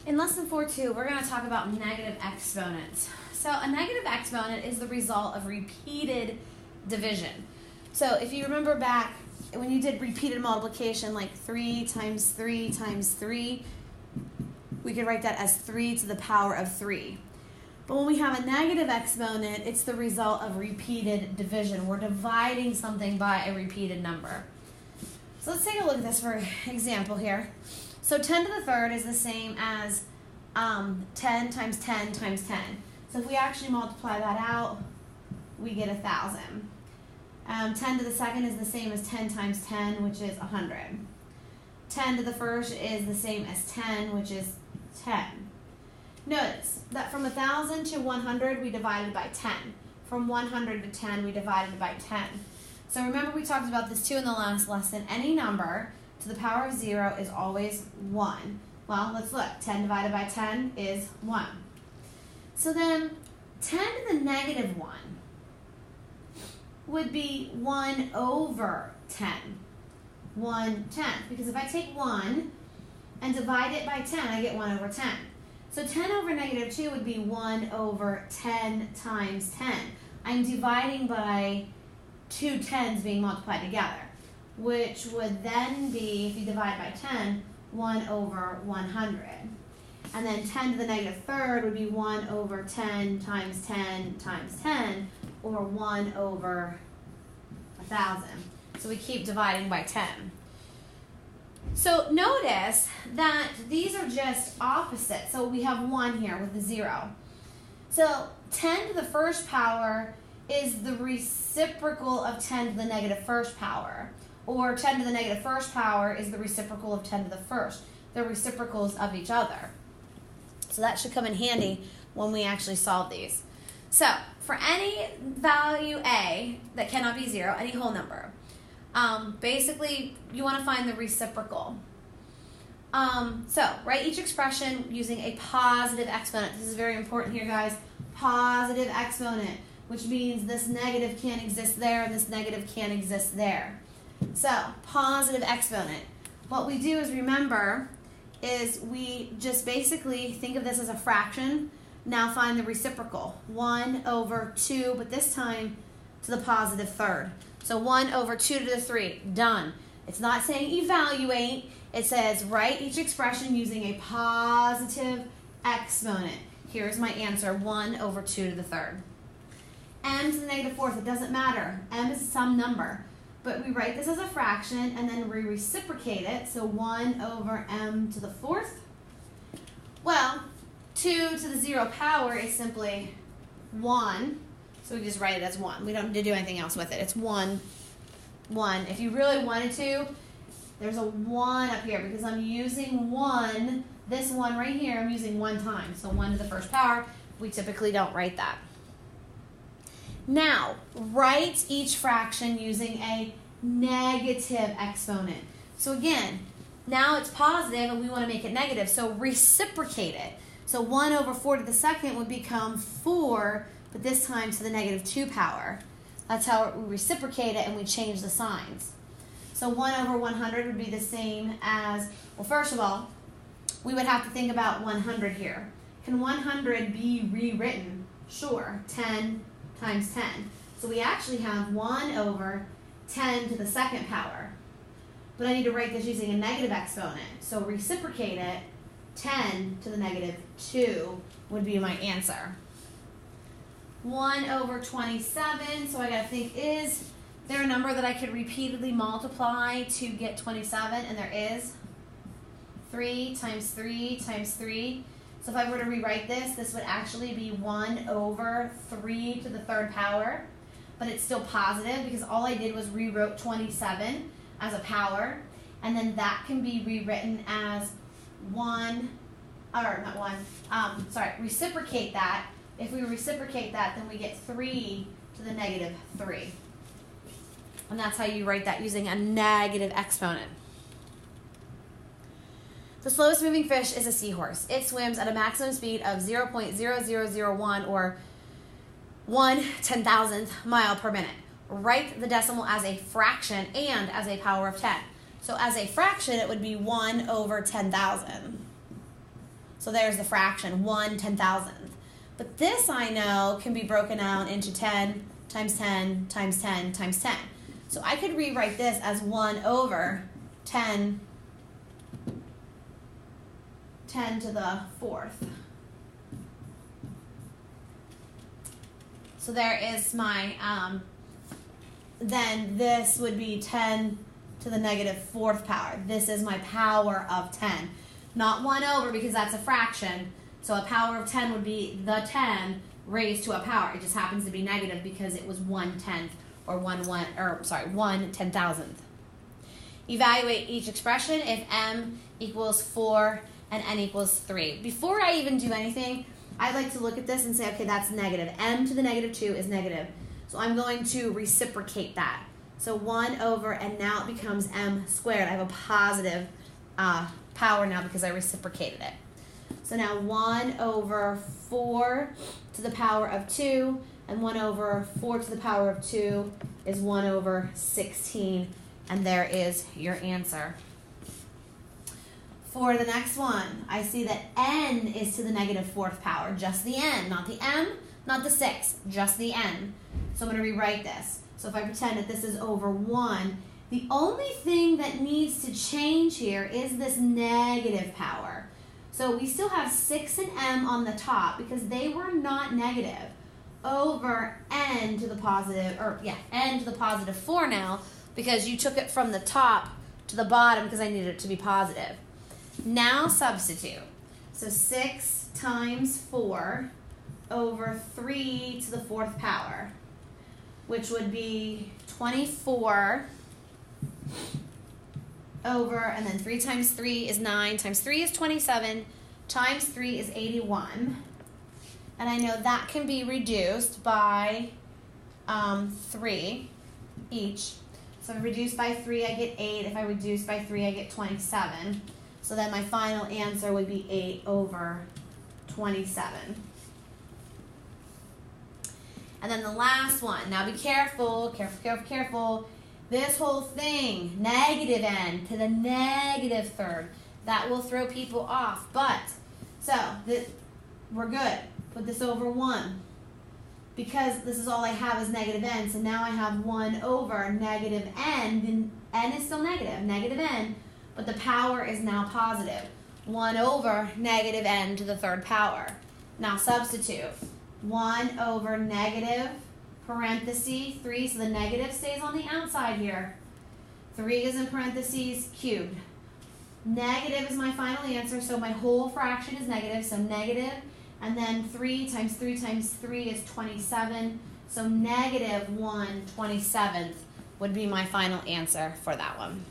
In lesson 4.2, we're going to talk about negative exponents. So a negative exponent is the result of repeated division. So if you remember back when you did repeated multiplication, like 3 times 3 times 3, we could write that as 3 to the power of 3. But when we have a negative exponent, it's the result of repeated division. We're dividing something by a repeated number. So let's take a look at this for example here. So 10 to the third is the same as 10 times 10 times 10. So if we actually multiply that out, we get 1,000. 10 to the second is the same as 10 times 10, which is 100. 10 to the first is the same as 10, which is 10. Notice that from 1,000 to 100, we divided by 10. From 100 to 10, we divided by 10. So remember we talked about this too in the last lesson. Any number to the power of 0 is always 1. Well, let's look. 10 divided by 10 is 1. So then 10 to the negative 1 would be 1 over 10. 1/10. Because if I take 1 and divide it by 10, I get 1 over 10. So 10 over negative 2 would be 1 over 10 times 10. I'm dividing by 2 tens being multiplied together, which would then be, if you divide by 10, 1 over 100. And then 10 to the negative third would be 1 over 10 times 10 times 10, or 1 over 1,000. So we keep dividing by 10. So notice that these are just opposite. So we have 1 here with the 0. So 10 to the first power is the reciprocal of 10 to the negative first power. Or 10 to the negative first power is the reciprocal of 10 to the first. They're reciprocals of each other. So that should come in handy when we actually solve these. So for any value a that cannot be 0, any whole number, basically you want to find the reciprocal. So write each expression using a positive exponent. This is very important here, guys. Positive exponent, which means this negative can't exist there and this negative can't exist there. So positive exponent. What we do is remember is we just basically think of this as a fraction. Now find the reciprocal. 1 over 2, but this time to the positive third. So 1 over 2 to the 3. Done. It's not saying evaluate. It says write each expression using a positive exponent. Here's my answer. 1 over 2 to the third. M to the negative fourth. It doesn't matter. M is some number. But we write this as a fraction and then we reciprocate it. So 1 over m to the fourth. Well, 2 to the 0 power is simply 1. So we just write it as 1. We don't need to do anything else with it. It's 1, 1. If you really wanted to, there's a 1 up here because I'm using 1. This 1 right here, I'm using 1 time. So 1 to the first power. We typically don't write that. Now, write each fraction using a negative exponent. So again, now it's positive and we want to make it negative. So reciprocate it. So 1 over 4 to the second would become 4, but this time to the negative 2 power. That's how we reciprocate it and we change the signs. So 1 over 100 would be the same as, well, first of all, we would have to think about 100 here. Can 100 be rewritten? Sure, 10 times 10. So we actually have 1 over 10 to the second power. But I need to write this using a negative exponent. So reciprocate it, 10 to the negative 2 would be my answer. 1 over 27, so I gotta think, is there a number that I could repeatedly multiply to get 27? And there is. 3 times 3 times 3. So if I were to rewrite this, this would actually be 1 over 3 to the third power. But it's still positive because all I did was rewrote 27 as a power. And then that can be rewritten as 1, or not 1, reciprocate that. If we reciprocate that, then we get 3 to the negative 3. And that's how you write that using a negative exponent. The slowest moving fish is a seahorse. It swims at a maximum speed of 0.0001 or 1/10,000th mile per minute. Write the decimal as a fraction and as a power of 10. So as a fraction, it would be 1 over 10,000. So there's the fraction, 1/10,000th. But this I know can be broken out into 10 times 10 times 10 times 10. So I could rewrite this as 1 over 10 to the 4th. So there is my, then this would be 10 to the negative 4th power. This is my power of 10. Not 1 over because that's a fraction. So a power of 10 would be the 10 raised to a power. It just happens to be negative because it was 1/10 or 1/10,000th. Evaluate each expression if m equals 4 and n equals 3. Before I even do anything, I'd like to look at this and say, okay, that's negative. M to the negative 2 is negative. So I'm going to reciprocate that. So 1 over, and now it becomes m squared. I have a positive power now because I reciprocated it. So now 1 over 4 to the power of 2, and 1 over 4 to the power of 2 is 1 over 16, and there is your answer. For the next one, I see that n is to the negative 4th power, just the n, not the m, not the 6, just the n. So I'm going to rewrite this. So if I pretend that this is over 1, the only thing that needs to change here is this negative power. So we still have 6 and m on the top because they were not negative, over n to the positive, n to the positive 4 now, because you took it from the top to the bottom because I needed it to be positive. Now substitute. So 6 times 4 over 3 to the 4th power, which would be 24 over, and then 3 times 3 is 9, times 3 is 27, times 3 is 81. And I know that can be reduced by 3 each. So if I reduce by 3, I get 8. If I reduce by 3, I get 27. So then my final answer would be 8 over 27. And then the last one. Now be careful, careful. This whole thing, negative n to the negative 3rd, that will throw people off. But, so, we're good. Put this over 1. Because this is all I have is negative n, so now I have 1 over negative n. Then n is still negative n, but the power is now positive. 1 over negative n to the 3rd power. Now substitute. 1 over negative parenthesis 3, so the negative stays on the outside here. 3 is in parentheses cubed. Negative is my final answer, so my whole fraction is negative, so negative, and then 3 times 3 times 3 is 27, so negative 1/27th would be my final answer for that one.